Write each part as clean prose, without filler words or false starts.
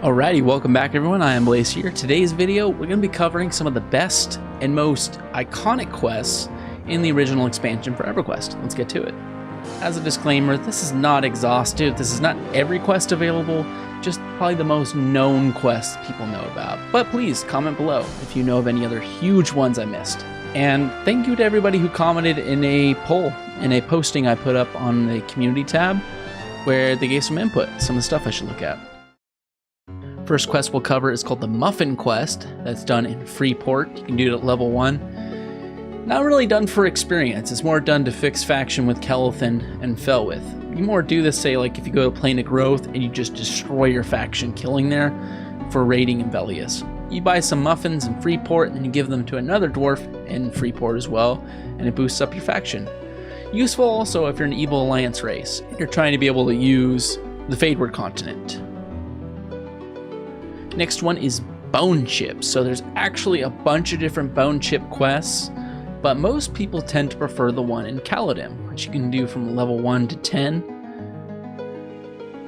Alrighty, welcome back everyone, I am Blaze here. Today's video, we're going to be covering some of the best and most iconic quests in the original expansion for EverQuest. Let's get to it. As a disclaimer, this is not exhaustive, this is not every quest available, just probably the most known quests people know about. But please, comment below if you know of any other huge ones I missed. And thank you to everybody who commented in a poll, in a posting I put up on the community tab, where they gave some input, some of the stuff I should look at. First quest we'll cover is called the Muffin quest. That's done in Freeport. You can do it at level 1. Not really done for experience. It's more done to fix faction with Kelothin and Felwith. You more do this, say, like if you go to Plane of Growth and you just destroy your faction, killing there for raiding in Velius. You buy some muffins in Freeport and then you give them to another dwarf in Freeport as well, and it boosts up your faction. Useful also if you're an Evil Alliance race and you're trying to be able to use the Fadeward continent. Next one is Bone Chips. So there's actually a bunch of different Bone Chip quests, but most people tend to prefer the one in Caladim, which you can do from level 1 to 10.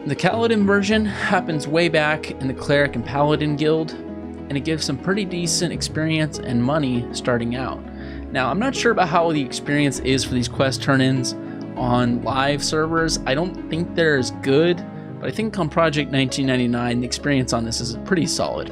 The Caladim version happens way back in the Cleric and Paladin Guild, and it gives some pretty decent experience and money starting out. Now, I'm not sure about how the experience is for these quest turn-ins on live servers. I don't think they're as good. But I think on Project 1999, the experience on this is pretty solid,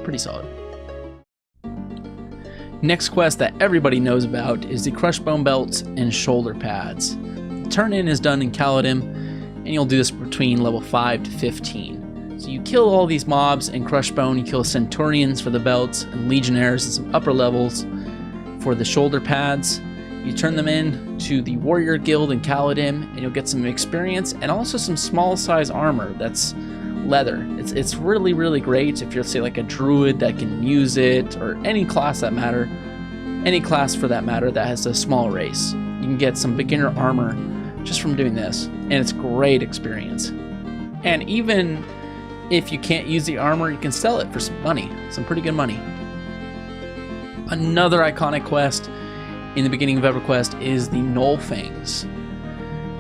Next quest that everybody knows about is the Crushbone belts and shoulder pads. The turn-in is done in Caladim, and you'll do this between level 5 to 15. So you kill all these mobs in Crushbone, you kill Centurions for the belts, and Legionnaires and some upper levels for the shoulder pads. You turn them in to the Warrior Guild in Caladim, and you'll get some experience and also some small size armor that's leather. It's really, really great if you're, say, like a druid that can use it, or any class for that matter that has a small race. You can get some beginner armor just from doing this, and it's great experience. And even if you can't use the armor, you can sell it for some money, some pretty good money. Another iconic quest in the beginning of EverQuest is the Null Fangs.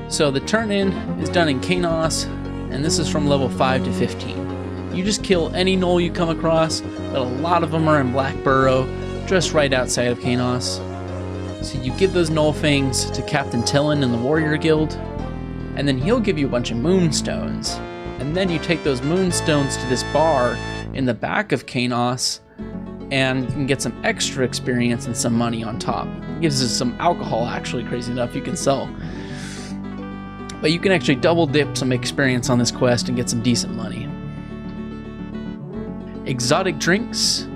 So the turn-in is done in Kanos, and this is from level 5 to 15. You just kill any gnoll you come across, but a lot of them are in Black Burrow, just right outside of Kanos. So you give those Null Fangs to Captain Tillin in the Warrior Guild, and then he'll give you a bunch of moonstones. And then you take those moonstones to this bar in the back of Kanos, and you can get some extra experience and some money on top. It gives us some alcohol, actually, crazy enough, you can sell. But you can actually double dip some experience on this quest and get some decent money. Exotic Drinks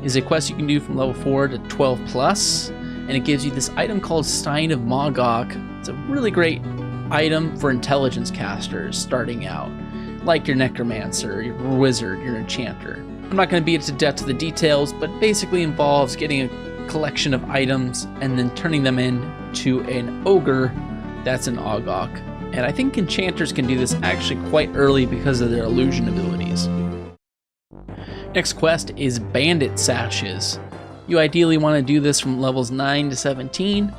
is a quest you can do from level 4 to 12 plus, and it gives you this item called Stein of Mogok. It's a really great item for intelligence casters starting out, like your Necromancer, your Wizard, your Enchanter. I'm not going to beat it to death to the details, but basically involves getting a collection of items and then turning them into an ogre that's an Ogok. And I think enchanters can do this actually quite early because of their illusion abilities. Next quest is Bandit Sashes. You ideally want to do this from levels 9 to 17.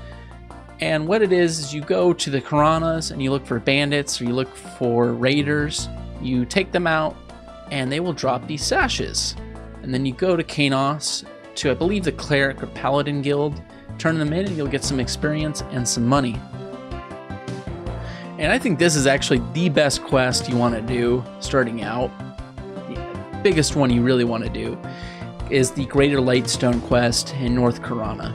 And what it is you go to the Karanas and you look for bandits, or you look for raiders. You take them out, and they will drop these sashes. And then you go to Kanos, to I believe the Cleric or Paladin Guild, turn them in and you'll get some experience and some money. And I think this is actually the best quest you want to do starting out. The biggest one you really want to do is the Greater Lightstone quest in North Karana.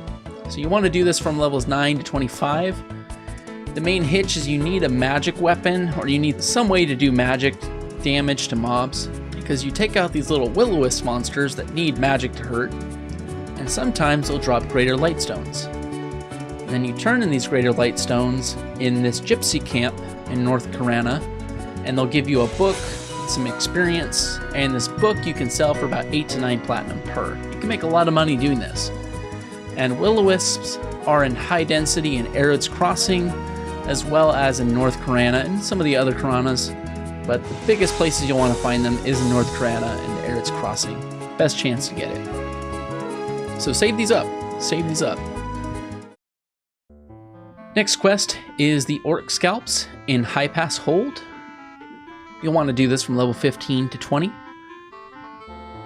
So you want to do this from levels 9 to 25. The main hitch is you need a magic weapon, or you need some way to do magic damage to mobs, because you take out these little will-o-wisp monsters that need magic to hurt, and sometimes they'll drop Greater Lightstones. And then you turn in these Greater Lightstones in this gypsy camp in North Karana, and they'll give you a book, some experience, and this book you can sell for about 8 to 9 platinum per. You can make a lot of money doing this. And will-o-wisps are in high density in Arid's Crossing, as well as in North Karana and some of the other Karanas. But the biggest places you'll want to find them is in North Karana and Arid's Crossing. Best chance to get it. So save these up. Save these up. Next quest is the Orc Scalps in High Pass Hold. You'll want to do this from level 15 to 20.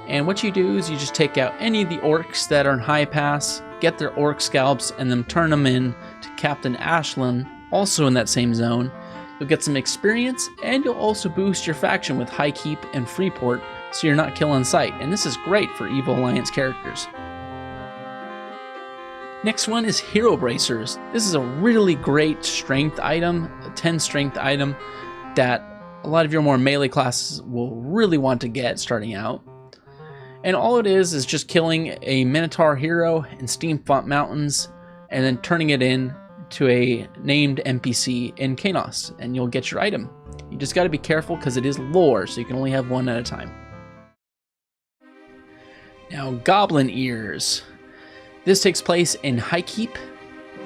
And what you do is you just take out any of the orcs that are in high pass, get their Orc Scalps, and then turn them in to Captain Ashland, also in that same zone. You'll get some experience, and you'll also boost your faction with High Keep and Freeport, so you're not killing sight, and this is great for Evil Alliance characters. Next one is Hero Bracers. This is a really great strength item, a 10 strength item that a lot of your more melee classes will really want to get starting out. And all it is just killing a Minotaur hero in Steamfont Mountains and then turning it in to a named NPC in Kanos, and you'll get your item. You just got to be careful because it is lore, so you can only have one at a time. Now, Goblin Ears. This takes place in High Keep.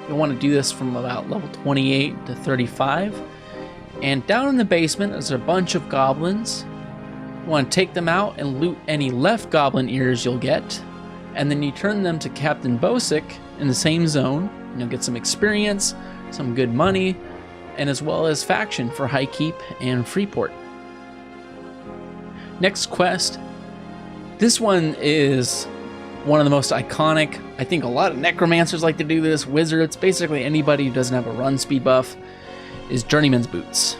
You'll want to do this from about level 28 to 35. And down in the basement, there's a bunch of goblins. You want to take them out and loot any left Goblin Ears you'll get. And then you turn them to Captain Bosick in the same zone. And you'll get some experience, some good money, and as well as faction for High Keep and Freeport. Next quest. This one is one of the most iconic. I think a lot of necromancers like to do this, wizards, basically anybody who doesn't have a run speed buff, is Journeyman's Boots.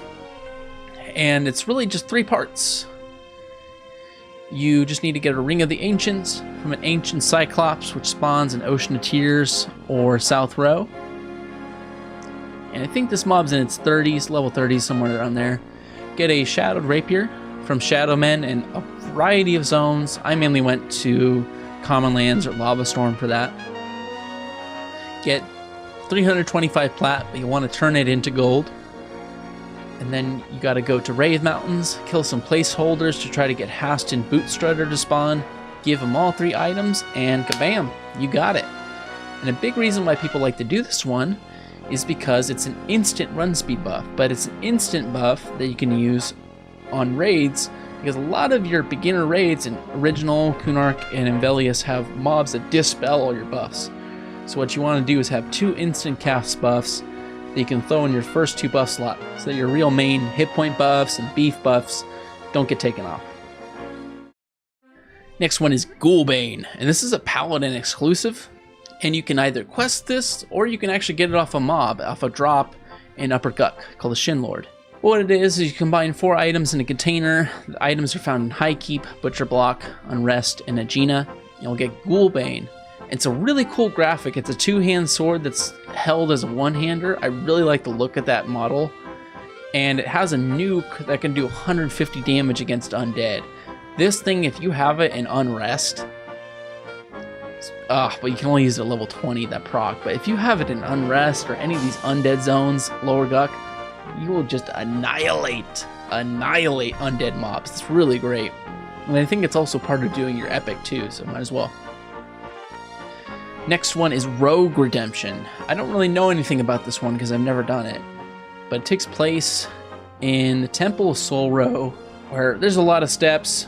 And it's really just 3 parts. You just need to get a Ring of the Ancients from an Ancient Cyclops, which spawns in Ocean of Tears or South Row. And I think this mob's in its 30s, level 30s, somewhere around there. Get a Shadowed Rapier from Shadow Men in a variety of zones. I mainly went to Common Lands or Lava Storm for that. Get 325 plat, but you want to turn it into gold. And then you got to go to Wraith Mountains, kill some placeholders to try to get Haston Bootstrutter to spawn, give them all 3 items, and kabam, you got it. And a big reason why people like to do this one is because it's an instant run speed buff, but it's an instant buff that you can use on raids, because a lot of your beginner raids in Original, Kunark, and Envelius have mobs that dispel all your buffs. So what you want to do is have 2 instant cast buffs that you can throw in your first 2 buff slots, so that your real main hit point buffs and beef buffs don't get taken off. Next one is Ghoulbane, and this is a Paladin exclusive, and you can either quest this, or you can actually get it off a mob, off a drop in Upper Guck, called the Shin Lord. What it is you combine 4 items in a container. The items are found in High Keep, Butcher Block, Unrest, and Aegina. You'll get Ghoulbane. It's a really cool graphic. It's a 2-hand sword that's held as a one-hander. I really like the look of that model. And it has a nuke that can do 150 damage against undead. This thing, if you have it in Unrest, but you can only use it at level 20, that proc. But if you have it in Unrest or any of these undead zones, Lower Guck, you will just annihilate undead mobs. It's really great. And I think it's also part of doing your epic too, so might as well. Next one is Rogue Redemption. I don't really know anything about this one because I've never done it, but it takes place in the Temple of Soul Row, where there's a lot of steps.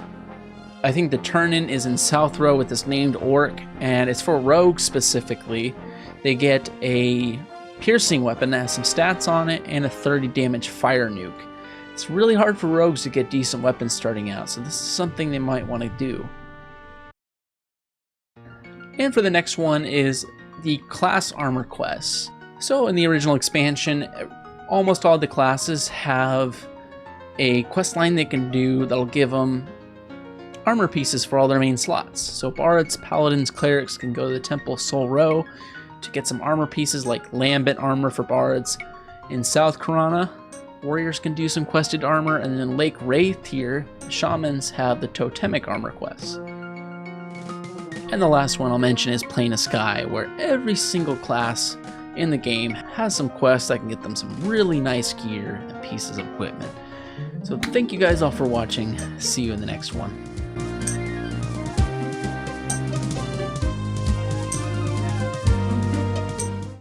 I think the turn-in is in South Row with this named orc, and it's for rogues specifically. They get a piercing weapon that has some stats on it and a 30 damage fire nuke. It's really hard for rogues to get decent weapons starting out, so this is something they might want to do. And for the next one is the class armor quests. So in the original expansion, almost all the classes have a quest line they can do that'll give them armor pieces for all their main slots. So bards, paladins, clerics can go to the Temple of Soul Row to get some armor pieces like Lambent armor for bards. In South Corona, warriors can do some quested armor, and then Lake Wraith here, shamans have the totemic armor quests. And the last one I'll mention is Plane of Sky, where every single class in the game has some quests that can get them some really nice gear and pieces of equipment. So thank you guys all for watching. See you in the next one.